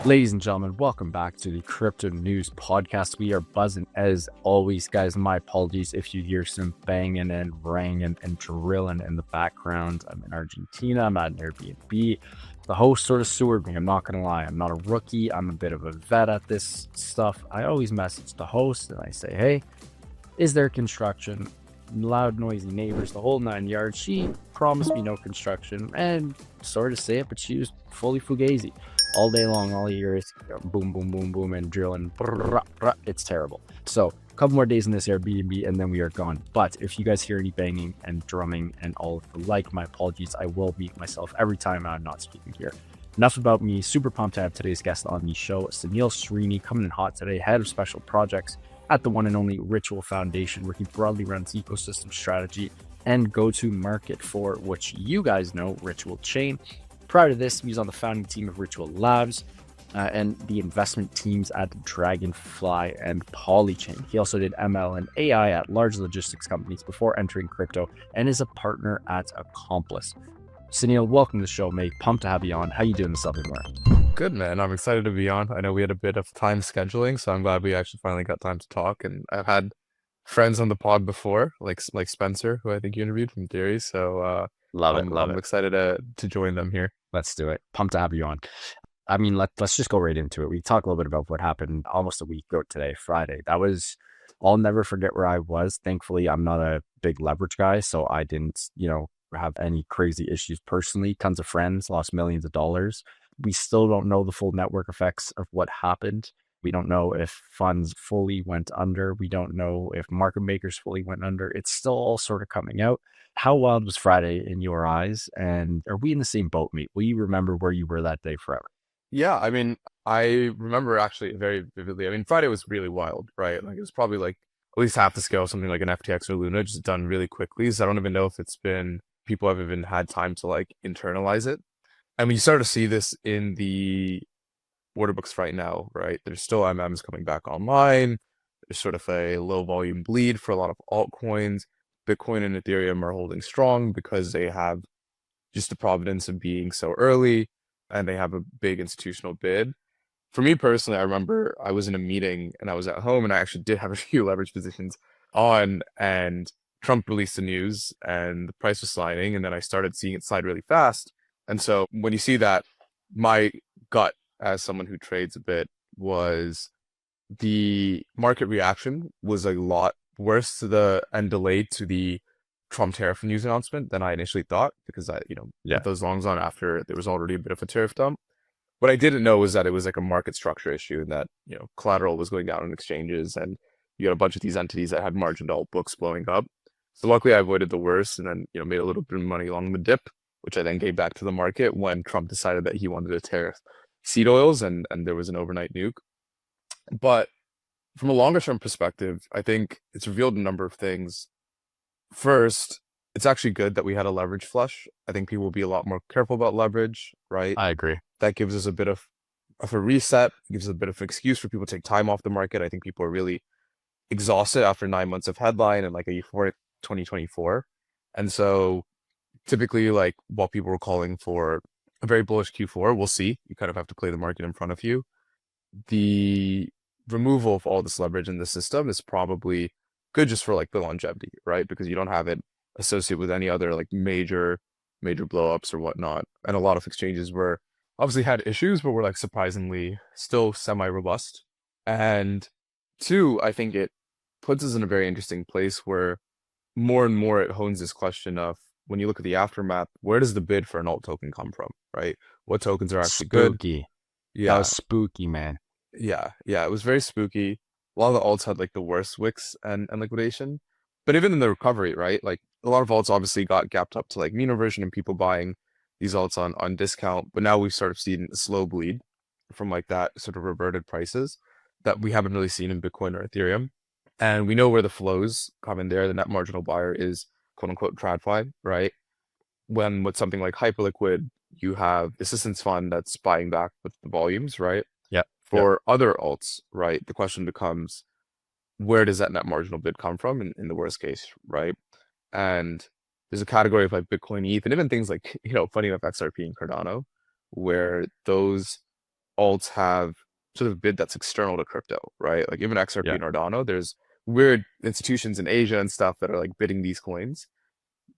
Ladies and gentlemen, welcome back to the Crypto News Podcast. We are buzzing as always, guys. My apologies if you hear some banging and ringing and drilling in the background. I'm in Argentina. I'm at an Airbnb. The host sort of sewered me. I'm not going to lie. I'm not a rookie. I'm a bit of a vet at this stuff. I always message the host and I say, hey, is there construction? Loud, noisy neighbors, the whole 9 yards. She promised me no construction and sorry to say it, but she was fully fugazi. All day long, all you hear is boom, boom, boom, boom, and drilling. It's terrible. So a couple more days in this Airbnb and then we are gone. But if you guys hear any banging and drumming and all of the like, my apologies. I will mute myself every time I'm not speaking here. Enough about me. Super pumped to have today's guest on the show, Saneel Sreeni, coming in hot today, head of special projects at the one and only Ritual Foundation, where he broadly runs ecosystem strategy and go-to market for, which you guys know, Ritual Chain. Prior to this, he was on the founding team of Ritual Labs and the investment teams at Dragonfly and Polychain. He also did ML and AI at large logistics companies before entering crypto and is a partner at Accomplice. Saneel, welcome to the show, mate. Pumped to have you on. How you doing this afternoon? Good, man. I'm excited to be on. I know we had a bit of time scheduling, so I'm glad we actually finally got time to talk. And I've had friends on the pod before, like Spencer, who I think you interviewed from Theory. So Love it, love I'm it. excited to join them here. Let's do it. Pumped to have you on. I mean, let's just go right into it. We talk a little bit about what happened almost a week ago today, Friday. I'll never forget where I was. Thankfully, I'm not a big leverage guy, so I didn't, have any crazy issues personally. Tons of friends lost millions of dollars. We still don't know the full network effects of what happened. We don't know if funds fully went under. We don't know if market makers fully went under. It's still all sort of coming out. How wild was Friday in your eyes? And are we in the same boat, mate? Will you remember where you were that day forever? Yeah, I mean, I remember actually very vividly. I mean, Friday was really wild, right? Like it was probably like at least half the scale of something like an FTX or Luna, just done really quickly. So I don't even know if people have even had time to like internalize it. I mean, you start to see this in the order books right now, right? There's still MMs coming back online. There's sort of a low volume bleed for a lot of altcoins. Bitcoin and Ethereum are holding strong because they have just the providence of being so early and they have a big institutional bid. For me personally, I remember I was in a meeting and I was at home and I actually did have a few leverage positions on, and Trump released the news and the price was sliding, and then I started seeing it slide really fast. And so when you see that, my gut as someone who trades a bit was the market reaction was a lot worse and delayed to the Trump tariff news announcement than I initially thought, because I, Yeah. put those longs on after there was already a bit of a tariff dump. What I didn't know was that it was like a market structure issue, and that, collateral was going down on exchanges, and you had a bunch of these entities that had margin call books blowing up. So luckily I avoided the worst and then, made a little bit of money along the dip, which I then gave back to the market when Trump decided that he wanted to tariff seed oils, and there was an overnight nuke. But from a longer term perspective, I think it's revealed a number of things. First, it's actually good that we had a leverage flush. I think people will be a lot more careful about leverage, right? I agree. That gives us a bit of a reset, gives us a bit of an excuse for people to take time off the market. I think people are really exhausted after 9 months of headline and like a euphoric 2024. And so typically, like, while people were calling for a very bullish Q4, we'll see. You kind of have to play the market in front of you. The removal of all this leverage in the system is probably good just for like the longevity, right? Because you don't have it associated with any other like major blowups or whatnot. And a lot of exchanges were obviously had issues, but were like surprisingly still semi-robust. And two, I think it puts us in a very interesting place where more and more it hones this question of, when you look at the aftermath, where does the bid for an alt token come from, right? What tokens are actually good? Spooky. That was Yeah, spooky, man. yeah, it was very spooky. A lot of the alts had like the worst wicks and liquidation. But even in the recovery, right? Like a lot of alts obviously got gapped up to like mean reversion and people buying these alts on discount. But now we've sort of seen a slow bleed from like that sort of reverted prices that we haven't really seen in Bitcoin or Ethereum. And we know where the flows come in there. The net marginal buyer is quote unquote TradFi, right? When with something like Hyperliquid, you have assistance fund that's buying back with the volumes, right? Yep. Yep. For other alts, right, the question becomes, where does that net marginal bid come from in the worst case, right? And there's a category of like Bitcoin ETH and even things like, funny enough, XRP and Cardano, where those alts have sort of bid that's external to crypto, right? Like even XRP Yeah. and Cardano, there's weird institutions in Asia and stuff that are like bidding these coins.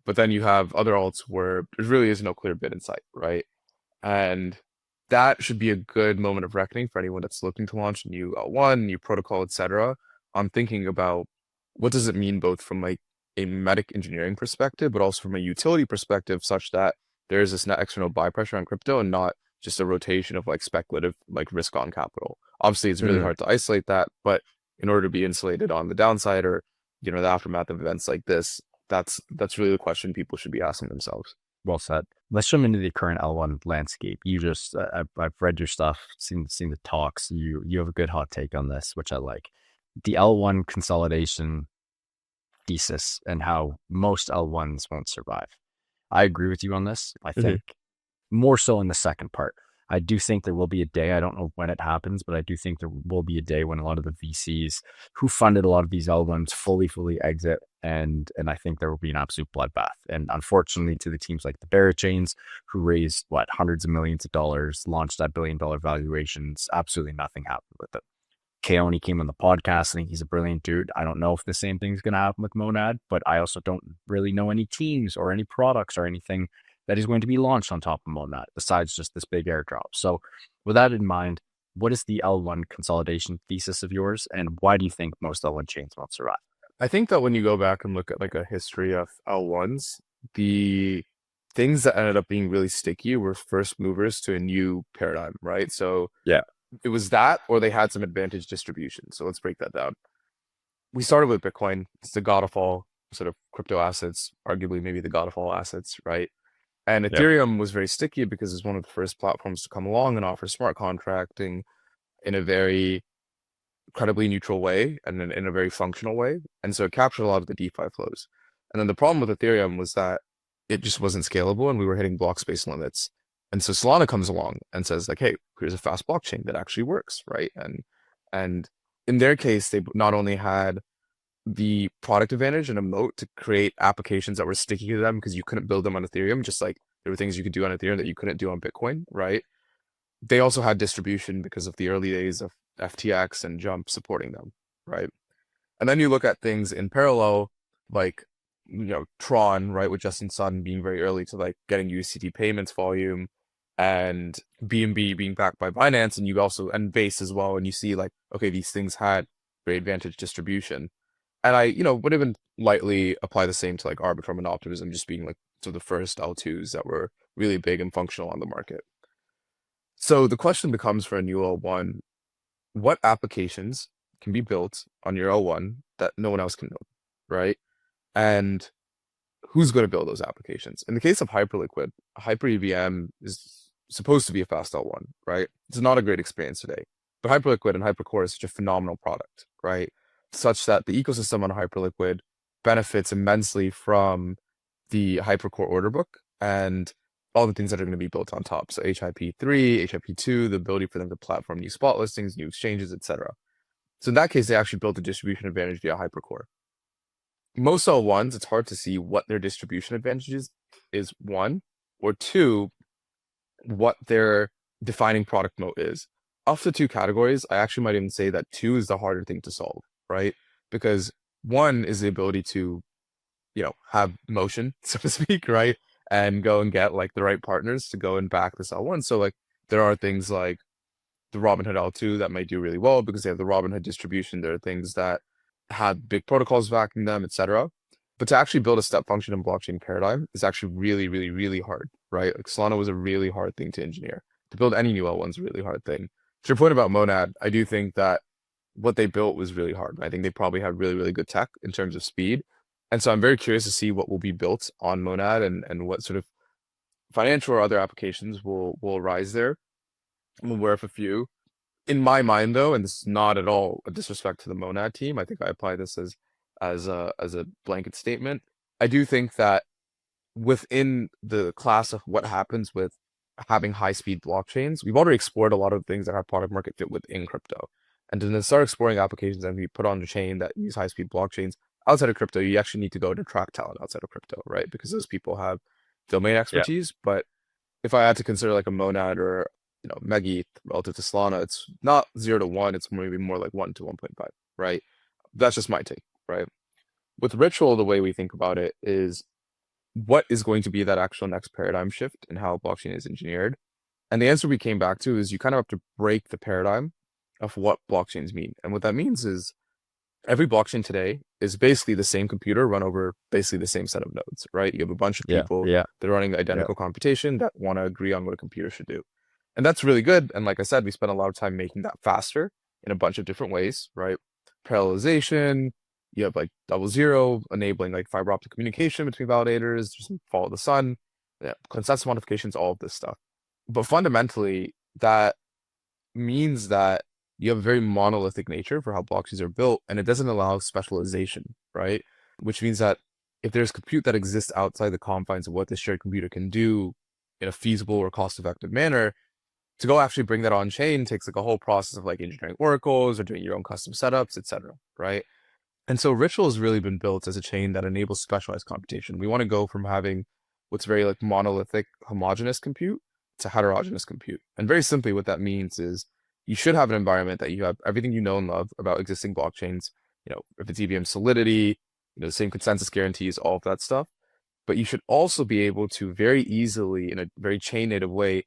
But then you have other alts where there really is no clear bid in sight, right? And that should be a good moment of reckoning for anyone that's looking to launch a new L1, new protocol, etc. On thinking about what does it mean both from like a medic engineering perspective, but also from a utility perspective, such that there is this net external buy pressure on crypto and not just a rotation of like speculative like risk on capital. Obviously, it's really Mm, hard to isolate that, but in order to be insulated on the downside or the aftermath of events like this, that's really the question people should be asking themselves. well said. Let's jump into the current L1 landscape. You just, I've read your stuff, seen the talks. You have a good hot take on this, which I like. The L1 consolidation thesis and how most L1s won't survive. I agree with you on this. I think more so in the second part. I do think there will be a day, I don't know when it happens, but I do think there will be a day when a lot of the VCs who funded a lot of these L1s fully exit. And I think there will be an absolute bloodbath. And unfortunately, to the teams like the Barachains, who raised hundreds of millions of dollars, launched at $1 billion valuations, absolutely nothing happened with it. Keone came on the podcast. I think he's a brilliant dude. I don't know if the same thing's going to happen with Monad, but I also don't really know any teams or any products or anything that is going to be launched on top of Monad besides just this big airdrop. So with that in mind, what is the L1 consolidation thesis of yours, and why do you think most L1 chains won't survive? I think that when you go back and look at like a history of L1s, the things that ended up being really sticky were first movers to a new paradigm, right? So Yeah. it was that, or they had some advantage distribution. So let's break that down. We started with Bitcoin. It's the god of all sort of crypto assets, arguably maybe the god of all assets, right? And Yep. Ethereum was very sticky because it's one of the first platforms to come along and offer smart contracting in a very credibly neutral way and in a very functional way. And so it captured a lot of the DeFi flows. And then the problem with Ethereum was that it just wasn't scalable and we were hitting block space limits. And so Solana comes along and says like, hey, here's a fast blockchain that actually works, right? And in their case, they not only had the product advantage and a moat to create applications that were sticky to them because you couldn't build them on Ethereum, just like there were things you could do on Ethereum that you couldn't do on Bitcoin, right? They also had distribution because of the early days of FTX and Jump supporting them, right? And then you look at things in parallel, like Tron, right, with Justin Sun being very early to like getting USDT payments volume, and BNB being backed by Binance, and you also and Base as well, and you see like okay, these things had very advantage distribution, and I would even lightly apply the same to like Arbitrum and Optimism just being like so the first L2s that were really big and functional on the market. So the question becomes for a new L1, what applications can be built on your L1 that no one else can build, right? And who's going to build those applications? In the case of Hyperliquid, Hyper EVM is supposed to be a fast L1, right? It's not a great experience today. But Hyperliquid and Hypercore is such a phenomenal product, right? Such that the ecosystem on Hyperliquid benefits immensely from the Hypercore order book and all the things that are going to be built on top. So HIP3, HIP2, the ability for them to platform new spot listings, new exchanges, etc. So in that case, they actually built a distribution advantage via Hypercore. Most L1s, it's hard to see what their distribution advantages is, one, or two, what their defining product moat is. Of the two categories, I actually might even say that two is the harder thing to solve, right? Because one is the ability to, have motion, so to speak, right? And go and get like the right partners to go and back this L1. So like there are things like the Robinhood L2 that might do really well because they have the Robinhood distribution. There are things that have big protocols backing them, etc. But to actually build a step function in blockchain paradigm is actually really, really, really hard, right? Like Solana was a really hard thing to engineer. To build any new L1 is a really hard thing. To your point about Monad, I do think that what they built was really hard. I think they probably had really, really good tech in terms of speed. And so I'm very curious to see what will be built on Monad and what sort of financial or other applications will arise there. I'm aware of a few. In my mind, though, and this is not at all a disrespect to the Monad team, I think I apply this as a blanket statement. I do think that within the class of what happens with having high-speed blockchains, we've already explored a lot of things that have product market fit within crypto. And to then start exploring applications that we put on the chain that use high-speed blockchains outside of crypto, you actually need to go and attract talent outside of crypto, right? Because those people have domain Yeah. expertise. But if I had to consider like a Monad or Mega ETH relative to Solana, it's not 0 to 1, it's maybe more like 1 to 1.5, right? That's just my take, right? With Ritual, the way we think about it is what is going to be that actual next paradigm shift in how blockchain is engineered? And the answer we came back to is you kind of have to break the paradigm of what blockchains mean. And what that means is every blockchain today is basically the same computer run over basically the same set of nodes, right? You have a bunch of Yeah, people yeah, that are running the yeah. identical computation that want to agree on what a computer should do. And that's really good. And like I said, we spent a lot of time making that faster in a bunch of different ways, right? Parallelization, you have like 00, enabling like fiber optic communication between validators, just follow the sun, yeah, consensus modifications, all of this stuff. But fundamentally, that means that you have a very monolithic nature for how blockchains are built, and it doesn't allow specialization, right? Which means that if there's compute that exists outside the confines of what the shared computer can do in a feasible or cost-effective manner, to go actually bring that on chain takes like a whole process of like engineering oracles or doing your own custom setups, etc. Right? And so Ritual has really been built as a chain that enables specialized computation. We want to go from having what's very like monolithic homogeneous compute to heterogeneous compute. And very simply what that means is you should have an environment that you have everything you know and love about existing blockchains, if it's EVM solidity, the same consensus guarantees, all of that stuff. But you should also be able to very easily, in a very chain native way,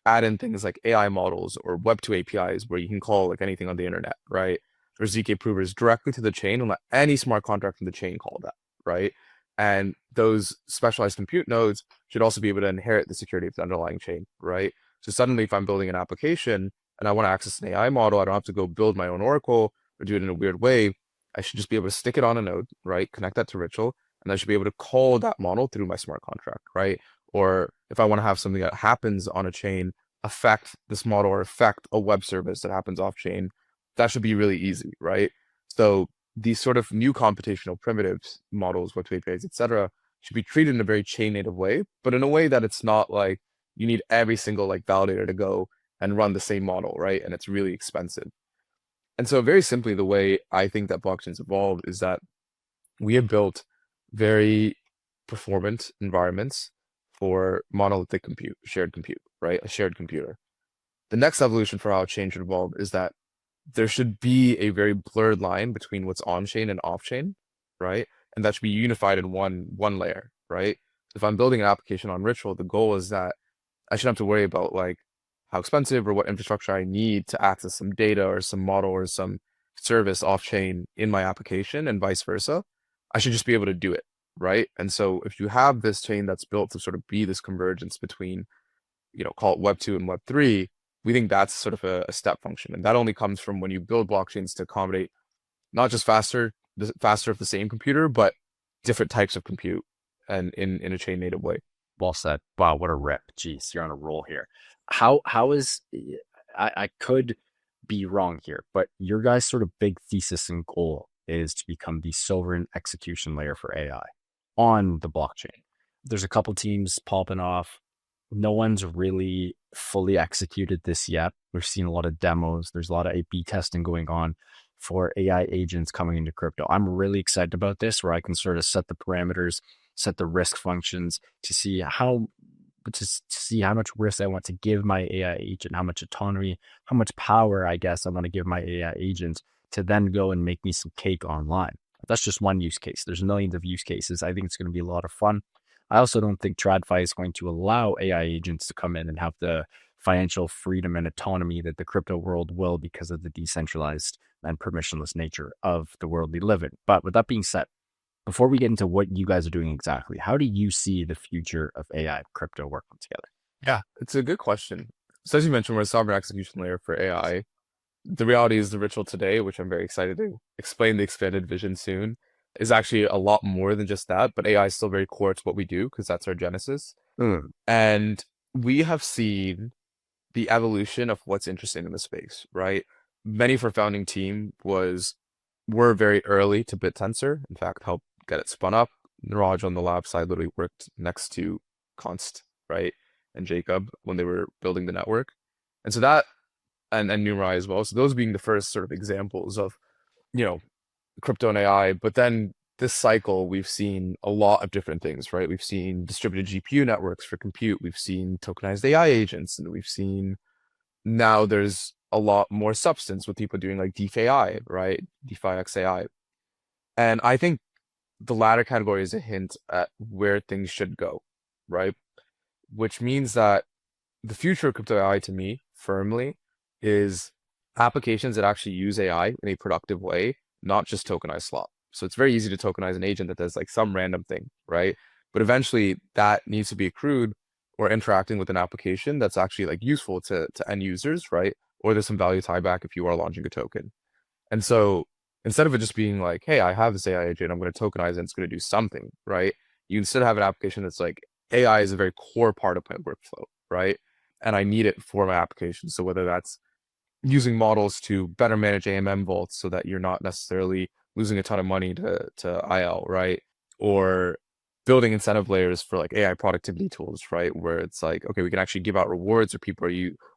add in things like AI models or Web2 APIs where you can call like anything on the internet, right? Or ZK provers directly to the chain and let any smart contract from the chain call that, right? And those specialized compute nodes should also be able to inherit the security of the underlying chain, right? So suddenly, if I'm building an application and I want to access an AI model, I don't have to go build my own Oracle or do it in a weird way. I should just be able to stick it on a node, right? Connect that to Ritual, and I should be able to call that model through my smart contract, right? Or if I want to have something that happens on a chain affect this model or affect a web service that happens off chain, that should be really easy, right? So these sort of new computational primitives, models, Web2 APIs, etc., should be treated in a very chain native way, but in a way that it's not like you need every single like validator to go and run the same model, right? And it's really expensive. And so very simply, the way I think that blockchains evolved is that we have built very performant environments for monolithic compute, shared compute, right? A shared computer. The next evolution for how change should evolve is that there should be a very blurred line between what's on chain and off chain, right? And that should be unified in one layer, right? If I'm building an application on Ritual, the goal is that I shouldn't have to worry about like how expensive or what infrastructure I need to access some data or some model or some service off chain in my application and vice versa. I should just be able to do it, right? And so if you have this chain that's built to sort of be this convergence between, call it Web 2 and Web 3, we think that's sort of a step function. And that only comes from when you build blockchains to accommodate not just faster of the same computer, but different types of compute and in a chain native way. Well said. Wow, what a rip. Jeez, you're on a roll here. How is I could be wrong here, but your guys' sort of big thesis and goal is to become the sovereign execution layer for AI on the blockchain. There's a couple teams popping off. No one's really fully executed this yet. We've seen a lot of demos. There's a lot of A/B testing going on for AI agents coming into crypto. I'm really excited about this, where I can sort of set the parameters, set the risk functions to see how much risk I want to give my AI agent, how much autonomy, how much power I guess I want to give my AI agent to then go and make me some cake online. That's just one use case. There's millions of use cases. I think it's going to be a lot of fun. I also don't think TradFi is going to allow AI agents to come in and have the financial freedom and autonomy that the crypto world will, because of the decentralized and permissionless nature of the world we live in. But with that being said, before we get into what you guys are doing exactly, how do you see the future of AI and crypto working together? Yeah, it's a good question. So as you mentioned, we're a sovereign execution layer for AI. The reality is the Ritual today, which I'm very excited to explain the expanded vision soon, is actually a lot more than just that, but AI is still very core to what we do because that's our genesis. Mm. And we have seen the evolution of what's interesting in the space, right? Many of our founding team were very early to BitTensor. In fact, helped get it spun up. Niraj on the lab side literally worked next to Const, right? And Jacob when they were building the network. And so that and Numerai as well. So those being the first sort of examples of, you know, crypto and AI. But then this cycle, we've seen a lot of different things, right? We've seen distributed GPU networks for compute. We've seen tokenized AI agents, and we've seen now there's a lot more substance with people doing like DeFi, right? DeFi XAI. And I think the latter category is a hint at where things should go, right? Which means that the future of crypto AI to me firmly is applications that actually use AI in a productive way, not just tokenized slop. So it's very easy to tokenize an agent that does like some random thing, right? But eventually that needs to be accrued or interacting with an application that's actually like useful to end users, right? Or there's some value tie back if you are launching a token. And so instead of it just being like, hey, I have this AI agent, I'm going to tokenize it, and it's going to do something, right? You instead have an application that's like AI is a very core part of my workflow, right? And I need it for my application. So whether that's using models to better manage AMM vaults so that you're not necessarily losing a ton of money to IL, right? Or building incentive layers for like AI productivity tools, right? Where it's like, okay, we can actually give out rewards or people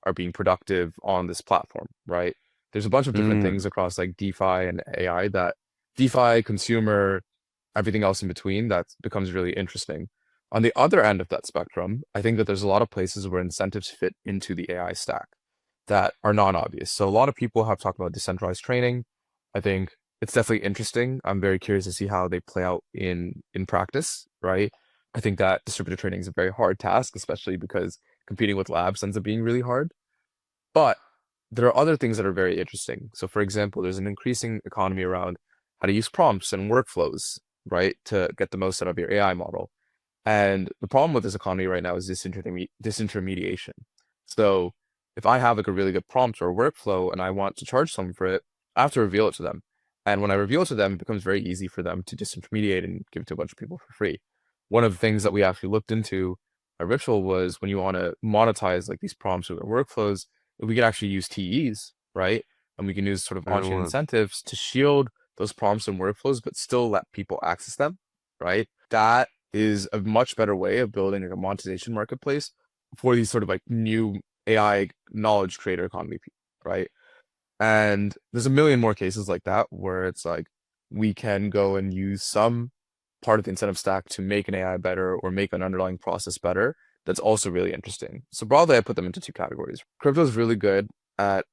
are being productive on this platform, right? There's a bunch of different Mm. things across like DeFi and AI that DeFi, consumer, everything else in between that becomes really interesting. On the other end of that spectrum, I think that there's a lot of places where incentives fit into the AI stack that are non-obvious. So a lot of people have talked about decentralized training. I think it's definitely interesting. I'm very curious to see how they play out in practice, right? I think that distributed training is a very hard task, especially because competing with labs ends up being really hard. But there are other things that are very interesting. So for example, there's an increasing economy around how to use prompts and workflows, right, to get the most out of your AI model. And the problem with this economy right now is disintermediation. So if I have like a really good prompt or a workflow and I want to charge someone for it, I have to reveal it to them. And when I reveal it to them, it becomes very easy for them to disintermediate and give it to a bunch of people for free. One of the things that we actually looked into at Ritual was when you want to monetize like these prompts or workflows, we can actually use TEs, right? And we can use sort of I on-chain would. incentives to shield those prompts and workflows, but still let people access them, right? That is a much better way of building like a monetization marketplace for these sort of like new AI knowledge creator economy, right? And there's a million more cases like that where it's like we can go and use some part of the incentive stack to make an AI better or make an underlying process better. That's also really interesting. So broadly, I put them into two categories. Crypto is really good at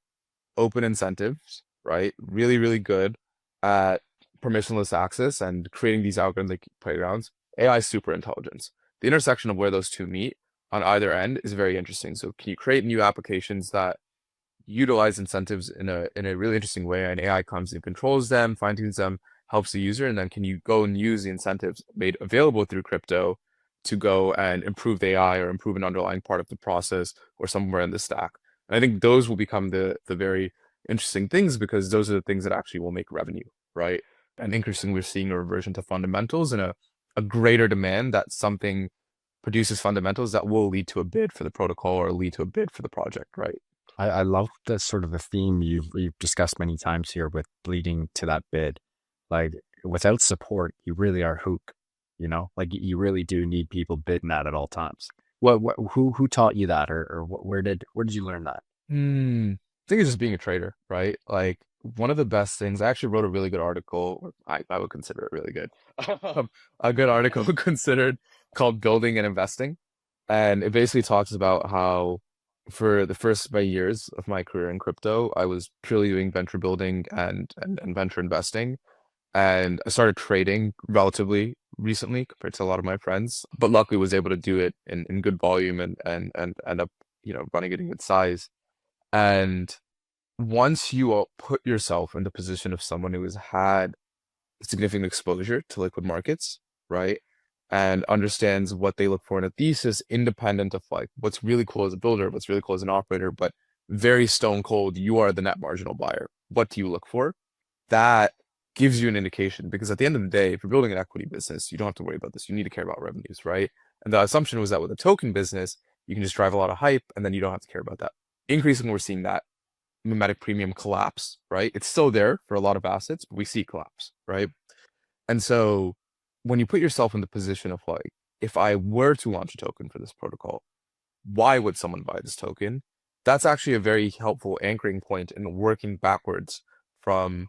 open incentives, right? Really, really good at permissionless access and creating these algorithmic playgrounds. AI is super intelligence. The intersection of where those two meet on either end is very interesting. So can you create new applications that utilize incentives in a really interesting way, and AI comes and controls them, fine tunes them, helps the user, and then can you go and use the incentives made available through crypto to go and improve the AI or improve an underlying part of the process or somewhere in the stack. And I think those will become the very interesting things because those are the things that actually will make revenue, right? And increasingly we're seeing a reversion to fundamentals and a greater demand that something produces fundamentals that will lead to a bid for the protocol or lead to a bid for the project, right? I love the sort of the theme you've discussed many times here with leading to that bid. Like without support, you really are hook. You know, like you really do need people bidding that at all times. Who taught you that, or where did you learn that? I think it's just being a trader, right? Like one of the best things. I actually wrote a really good article. Or I would consider it really good. A good article considered called "Building and Investing," and it basically talks about how for the first my years of my career in crypto, I was purely doing venture building and venture investing, and I started trading relatively recently compared to a lot of my friends, but luckily was able to do it in good volume and end up running it in good size. And once you put yourself in the position of someone who has had significant exposure to liquid markets, right? And understands what they look for in a thesis, independent of like what's really cool as a builder, what's really cool as an operator, but very stone cold, you are the net marginal buyer. What do you look for? That gives you an indication because at the end of the day, if you're building an equity business, you don't have to worry about this. You need to care about revenues, right? And the assumption was that with a token business, you can just drive a lot of hype and then you don't have to care about that. Increasingly, we're seeing that mimetic premium collapse, right? It's still there for a lot of assets, but we see collapse, right? And so when you put yourself in the position of like, if I were to launch a token for this protocol, why would someone buy this token? That's actually a very helpful anchoring point in working backwards from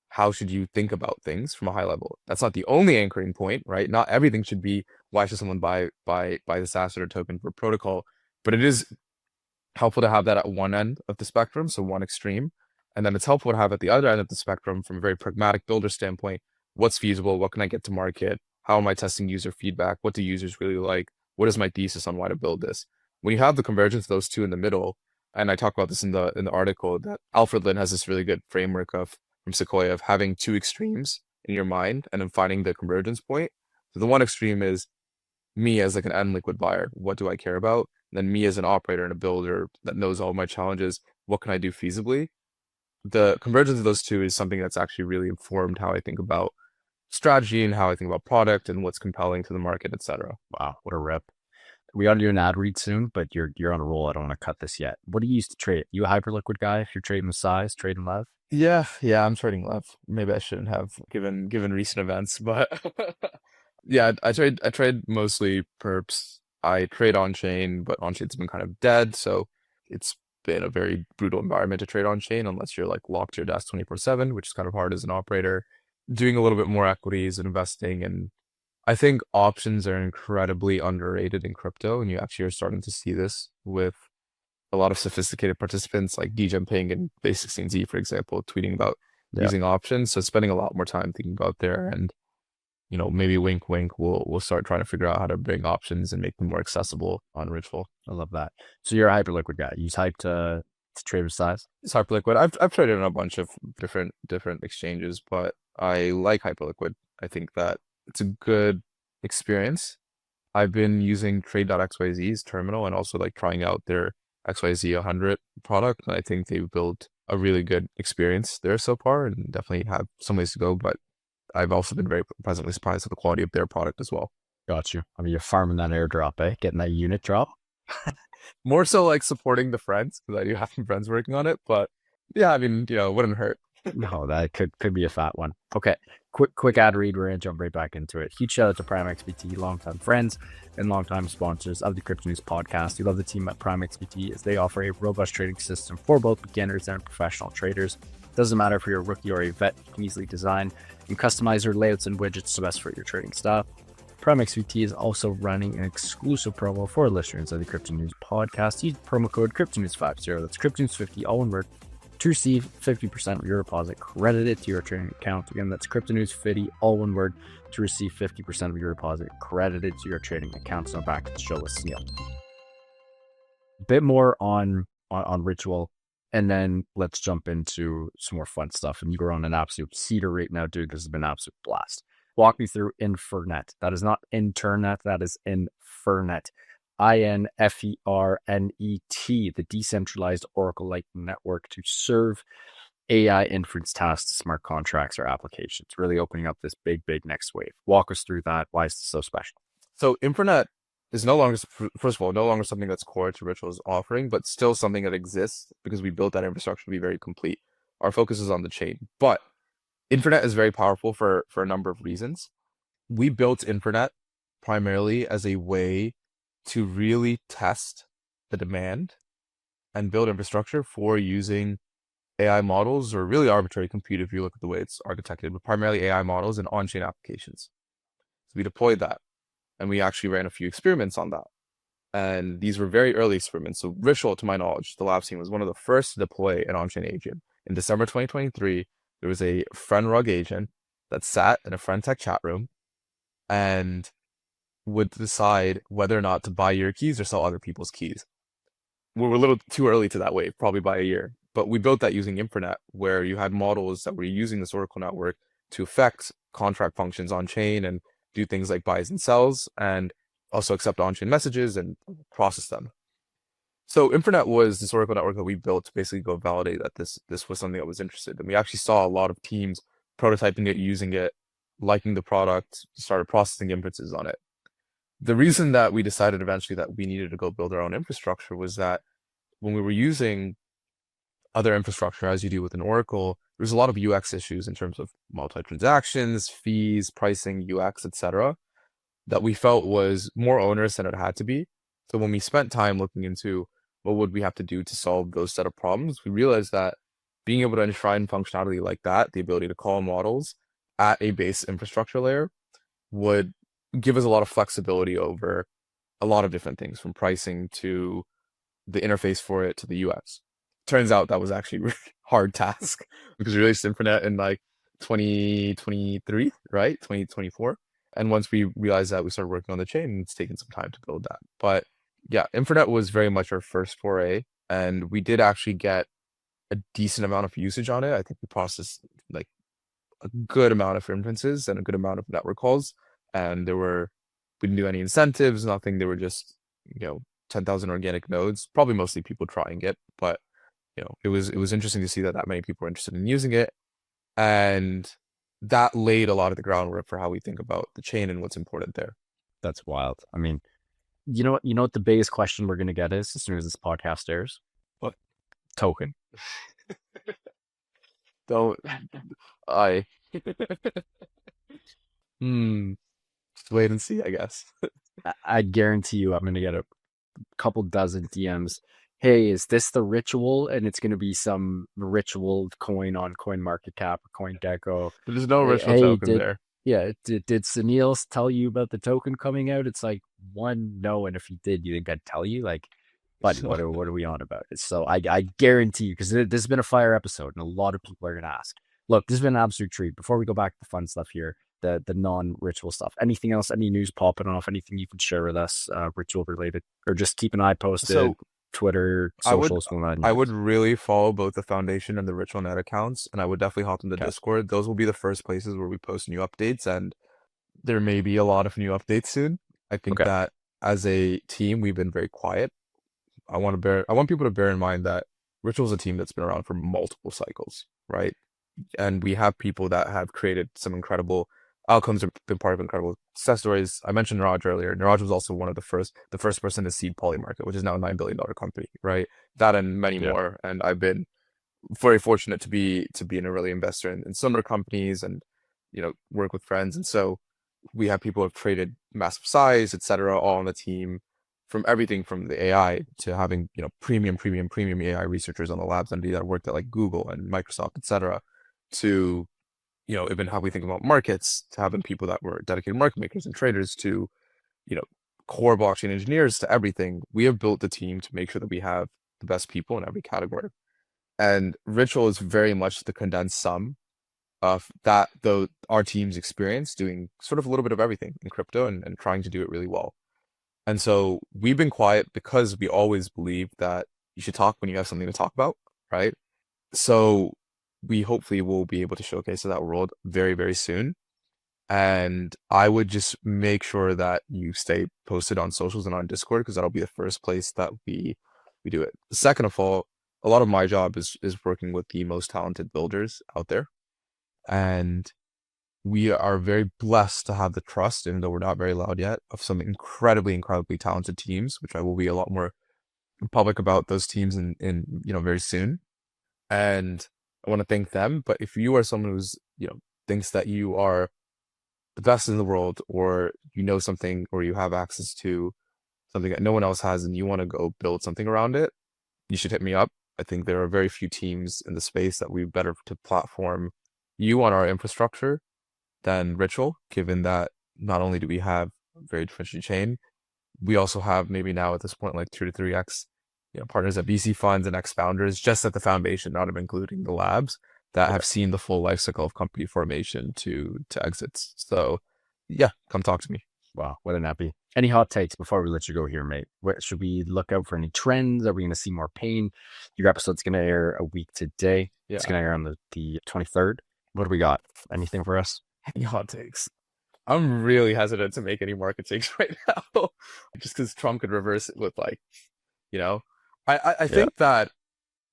how should you think about things from a high level. That's not the only anchoring point, right? Not everything should be why should someone buy this asset or token for protocol, but it is helpful to have that at one end of the spectrum, so one extreme. And then it's helpful to have at the other end of the spectrum from a very pragmatic builder standpoint, what's feasible, what can I get to market, how am I testing user feedback, what do users really like, what is my thesis on why to build this. When you have the convergence of those two in the middle, and I talk about this in the article, that Alfred Lin has this really good framework of from Sequoia of having two extremes in your mind and then finding the convergence point. So the one extreme is me as like an end liquid buyer, what do I care about? And then me as an operator and a builder that knows all my challenges, what can I do feasibly? The convergence of those two is something that's actually really informed how I think about strategy and how I think about product and what's compelling to the market, etc. Wow, what a rip. We ought to do an ad read soon, but you're on a roll. I don't want to cut this yet. What do you use to trade? You a hyperliquid guy? If you're trading the size, trading lev? Yeah, I'm trading left. Maybe I shouldn't have given recent events, but yeah, I trade mostly perps. I trade on chain, but on chain's been kind of dead, so it's been a very brutal environment to trade on chain unless you're like locked to your desk 24/7, which is kind of hard as an operator. Doing a little bit more equities and investing, and I think options are incredibly underrated in crypto, and you actually are starting to see this with a lot of sophisticated participants like DJ Ping and Base16Z, for example, tweeting about Yeah, using options. So spending a lot more time thinking about there, and maybe wink wink, we'll start trying to figure out how to bring options and make them more accessible on Ritual. I love that. So you're a hyperliquid guy. You use hype to trade with size? It's Hyperliquid. I've traded on a bunch of different exchanges, but I like Hyperliquid. I think that it's a good experience. I've been using Trade.xyz's terminal and also like trying out their XYZ 100 product. And I think they've built a really good experience there so far and definitely have some ways to go. But I've also been very pleasantly surprised at the quality of their product as well. Got you. I mean, you're farming that airdrop, eh? Getting that unit drop. More so like supporting the friends because I do have some friends working on it. But yeah, I mean, it wouldn't hurt. No, that could be a fat one. Okay, quick ad read. We're gonna jump right back into it. Huge shout out to Prime XBT, longtime friends and longtime sponsors of the Crypto News podcast. We love the team at Prime XBT as they offer a robust trading system for both beginners and professional traders. Doesn't matter if you're a rookie or a vet, you can easily design and customize your layouts and widgets to best for your trading style. Prime XBT is also running an exclusive promo for listeners of the Crypto News podcast. Use promo code CryptoNews50. That's CryptoNews50, all one word, to receive 50% of your deposit credited to your trading account. Again, that's CryptoNews50, all one word, to receive 50% of your deposit credited to your trading account. So back to the show with Saneel. A bit more on Ritual, and then let's jump into some more fun stuff. And you're on an absolute cedar right now, dude. This has been an absolute blast. Walk me through Infernet. That is not Internet, that is Infernet. Infernet, the decentralized Oracle-like network to serve AI inference tasks, smart contracts, or applications, really opening up this big next wave. Walk us through that. Why is this so special? So Infernet is no longer, first of all, no longer something that's core to Ritual's offering, but still something that exists because we built that infrastructure to be very complete. Our focus is on the chain, but Infernet is very powerful for a number of reasons. We built Infernet primarily as a way to really test the demand and build infrastructure for using AI models or really arbitrary compute if you look at the way it's architected, but primarily AI models and on-chain applications. So we deployed that and we actually ran a few experiments on that. And these were very early experiments. So Ritual, to my knowledge, the lab team was one of the first to deploy an on-chain agent. In December 2023, there was a friend rug agent that sat in a friend tech chat room and would decide whether or not to buy your keys or sell other people's keys. We're a little too early to that wave, probably by a year. But we built that using Infernet, where you had models that were using this Oracle network to affect contract functions on chain and do things like buys and sells, and also accept on chain messages and process them. So Infernet was this Oracle network that we built to basically go validate that this was something that was interested. And we actually saw a lot of teams prototyping it, using it, liking the product, started processing inferences on it. The reason that we decided eventually that we needed to go build our own infrastructure was that when we were using other infrastructure, as you do with an Oracle, there's a lot of UX issues in terms of multi-transactions, fees, pricing, UX, etc., that we felt was more onerous than it had to be. So when we spent time looking into what would we have to do to solve those set of problems, we realized that being able to enshrine functionality like that, the ability to call models at a base infrastructure layer, would give us a lot of flexibility over a lot of different things, from pricing to the interface for it to the US. Turns out that was actually a really hard task because we released Infernet in like 2023, right? 2024. And once we realized that, we started working on the chain, and it's taken some time to build that. But yeah, Infernet was very much our first foray, and we did actually get a decent amount of usage on it. I think we processed like a good amount of inferences and a good amount of network calls. And we didn't do any incentives, nothing. They were just, 10,000 organic nodes, probably mostly people trying it. But, it was interesting to see that many people were interested in using it. And that laid a lot of the groundwork for how we think about the chain and what's important there. That's wild. I mean, you know what the biggest question we're gonna get is as soon as this podcast airs? What? Token. Don't I just wait and see, I guess. I guarantee you I'm gonna get a couple dozen DMs. Hey, is this the ritual? And it's gonna be some ritual coin on Coin Market Cap or Coin Gecko. There's no ritual Hey, token there. did Saneel tell you about the token coming out? It's like, one, no, and if he did, you think I'd tell you? Like, buddy, what are we on about? So I guarantee you, because this has been a fire episode, and a lot of people are gonna ask. Look, this has been an absolute treat. Before we go back to the fun stuff here, the non-ritual stuff. Anything else? Any news popping off? Anything you can share with us, ritual related, or just keep an eye posted? So Twitter, I would socials, I would really follow both the foundation and the Ritual Net accounts, and I would definitely hop in the Okay. Discord. Those will be the first places where we post new updates, and there may be a lot of new updates soon. I think Okay. that as a team, we've been very quiet. I want people to bear in mind that Ritual is a team that's been around for multiple cycles, right? And we have people that have created some incredible outcomes, or been part of incredible success stories. I mentioned Niraj earlier. Niraj was also one of the first person to seed Polymarket, which is now a $9 billion company, right? That and many Yeah. more. And I've been very fortunate to be an early investor in similar companies, and work with friends. And so we have people who have traded massive size, etc., all on the team, from everything from the AI to having premium AI researchers on the labs and that worked at like Google and Microsoft, etc., to even how we think about markets, to having people that were dedicated market makers and traders, to you know core blockchain engineers, to everything. We have built the team to make sure that we have the best people in every category. And Ritual is very much the condensed sum of that, though our team's experience doing sort of a little bit of everything in crypto, and trying to do it really well. And so we've been quiet because we always believe that you should talk when you have something to talk about, right? So we hopefully will be able to showcase to that world very, very soon. And I would just make sure that you stay posted on socials and on Discord, because that'll be the first place that we do it. Second of all, a lot of my job is working with the most talented builders out there. And we are very blessed to have the trust, even though we're not very loud yet, of some incredibly talented teams, which I will be a lot more public about those teams in very soon. And I want to thank them. But if you are someone who's thinks that you are the best in the world, or something, or you have access to something that no one else has, and you want to go build something around it, you should hit me up. I think there are very few teams in the space that we better to platform you on our infrastructure than Ritual, given that not only do we have a very differentiated chain, we also have maybe now at this point like 2 to 3x partners at VC funds and ex founders just at the foundation, not even including the labs, that have seen the full life cycle of company formation to exits. So yeah, come talk to me. Wow, what an happy. Any hot takes before we let you go here, mate? Should we look out for any trends? Are we going to see more pain? Your episode's going to air a week today. Yeah. It's going to air on the 23rd. What do we got? Anything for us? Any hot takes? I'm really hesitant to make any market takes right now, just because Trump could reverse it with I think that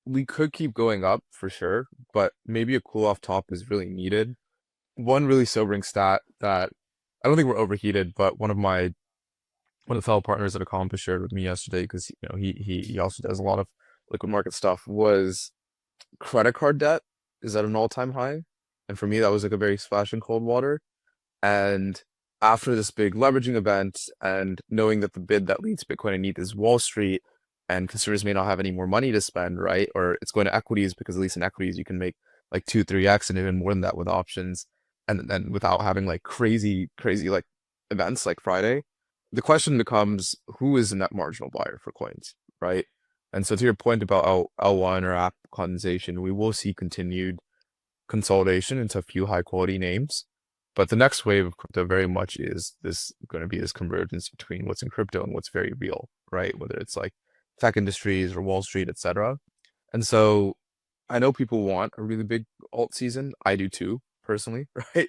we could keep going up for sure, but maybe a cool off top is really needed. One really sobering stat that I don't think we're overheated, but one of the fellow partners at Accomplice shared with me yesterday, because he also does a lot of liquid market stuff, was credit card debt is at an all-time high. And for me, that was like a very splash in cold water. And after this big leveraging event, and knowing that the bid that leads Bitcoin and ETH is Wall Street, and consumers may not have any more money to spend, right? Or it's going to equities, because at least in equities you can make like 2-3x and even more than that with options, and then without having like crazy like events like Friday. The question becomes, who is the net marginal buyer for coins, right? And so to your point about L1 or app condensation, we will see continued consolidation into a few high quality names. But the next wave of crypto very much is this going to be this convergence between what's in crypto and what's very real, right? Whether it's like tech industries or Wall Street, etc. And so I know people want a really big alt season. I do too, personally, right?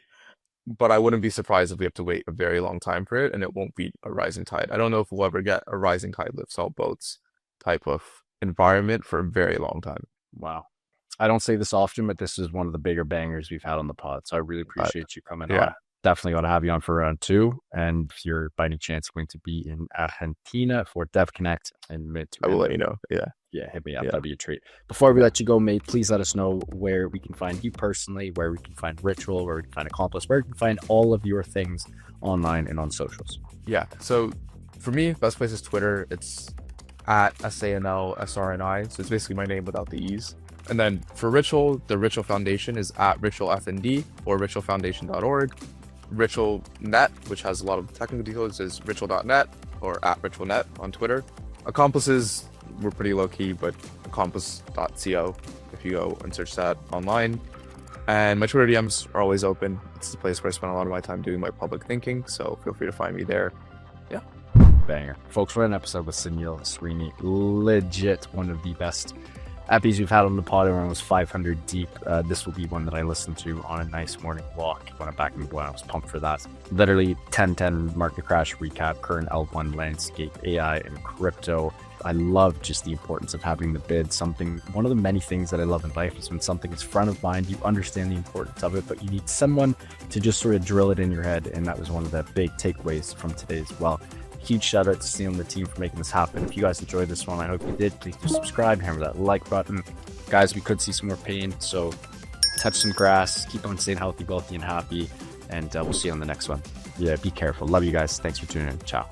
But I wouldn't be surprised if we have to wait a very long time for it and it won't be a rising tide. I don't know if we'll ever get a rising tide lifts all boats type of environment for a very long time. Wow. I don't say this often, but this is one of the bigger bangers we've had on the pod. So I really appreciate you coming on. Definitely got to have you on for round 2. And if you're by any chance going to be in Argentina for Dev Connect in mid to I will let you know. Yeah, hit me up. That'd be a treat. Before we let you go, mate, please let us know where we can find you personally, where we can find Ritual, where we can find Accomplice, where we can find all of your things online and on socials. Yeah. So for me, best place is Twitter. It's at SANLSRNI. So it's basically my name without the E's. And then for Ritual, the Ritual Foundation is at RitualFND or ritualfoundation.org. RitualNet, which has a lot of technical details, is ritual.net or at ritualnet on Twitter. Accomplices, we're pretty low key, but accomplice.co if you go and search that online. And my Twitter DMs are always open. It's the place where I spend a lot of my time doing my public thinking, so feel free to find me there. Yeah. Banger. Folks, we're in an episode with Saneel Sreeni. Legit one of the best epis we've had on the pod. Everyone was 500 deep. This will be one that I listened to on a nice morning walk when I'm back in the I was pumped for that. Literally 10-10 market crash recap, current L1 landscape, AI and crypto. I love just the importance of having the bid. One of the many things that I love in life is when something is front of mind, you understand the importance of it, but you need someone to just sort of drill it in your head. And that was one of the big takeaways from today as well. Huge shout out to Saneel and the team for making this happen. If you guys enjoyed this one, I hope you did. Please do subscribe, hammer that like button. Guys, we could see some more pain, so touch some grass, keep on staying healthy, wealthy, and happy, and we'll see you on the next one. Yeah, be careful. Love you guys. Thanks for tuning in. Ciao.